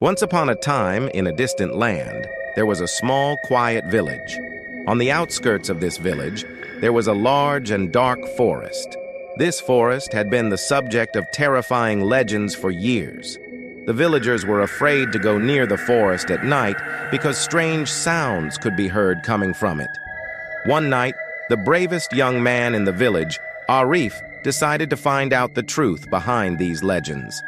Once upon a time, in a distant land, there was a small, quiet village. On the outskirts of this village, there was a large and dark forest. This forest had been the subject of terrifying legends for years. The villagers were afraid to go near the forest at night because strange sounds could be heard coming from it. One night, the bravest young man in the village, Arif, decided to find out the truth behind these legends.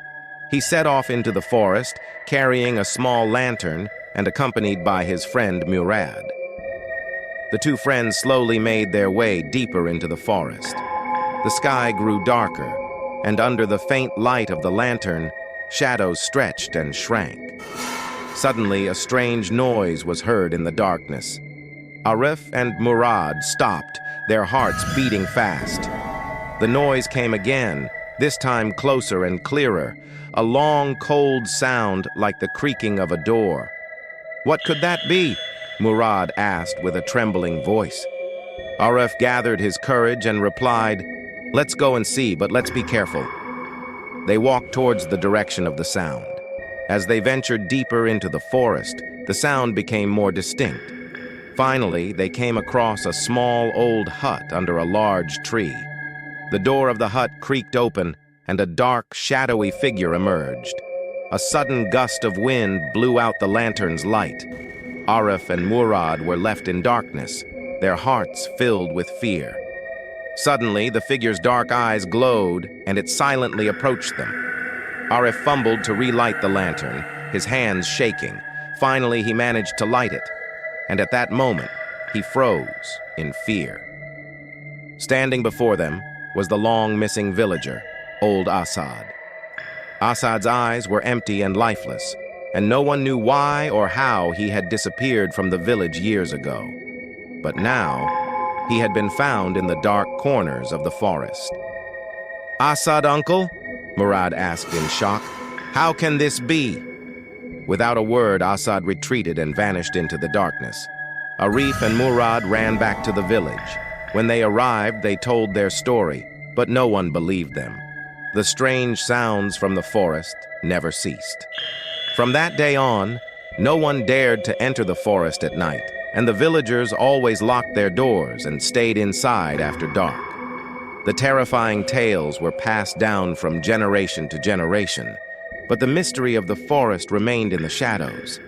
He set off into the forest, carrying a small lantern and accompanied by his friend Murad. The two friends slowly made their way deeper into the forest. The sky grew darker, and under the faint light of the lantern, shadows stretched and shrank. Suddenly, a strange noise was heard in the darkness. Arif and Murad stopped, their hearts beating fast. The noise came again, this time closer and clearer, a long, cold sound like the creaking of a door. "What could that be?" Murad asked with a trembling voice. Arif gathered his courage and replied, "Let's go and see, but let's be careful." They walked towards the direction of the sound. As they ventured deeper into the forest, the sound became more distinct. Finally, they came across a small old hut under a large tree. The door of the hut creaked open, and a dark, shadowy figure emerged. A sudden gust of wind blew out the lantern's light. Arif and Murad were left in darkness, their hearts filled with fear. Suddenly, the figure's dark eyes glowed, and it silently approached them. Arif fumbled to relight the lantern, his hands shaking. Finally, he managed to light it, and at that moment, he froze in fear. Standing before them was the long-missing villager, old Asad. Asad's eyes were empty and lifeless, and no one knew why or how he had disappeared from the village years ago. But now, he had been found in the dark corners of the forest. "Asad, uncle?" Murad asked in shock. "How can this be?" Without a word, Asad retreated and vanished into the darkness. Arif and Murad ran back to the village. When they arrived, they told their story, but no one believed them. The strange sounds from the forest never ceased. From that day on, no one dared to enter the forest at night, and the villagers always locked their doors and stayed inside after dark. The terrifying tales were passed down from generation to generation, but the mystery of the forest remained in the shadows.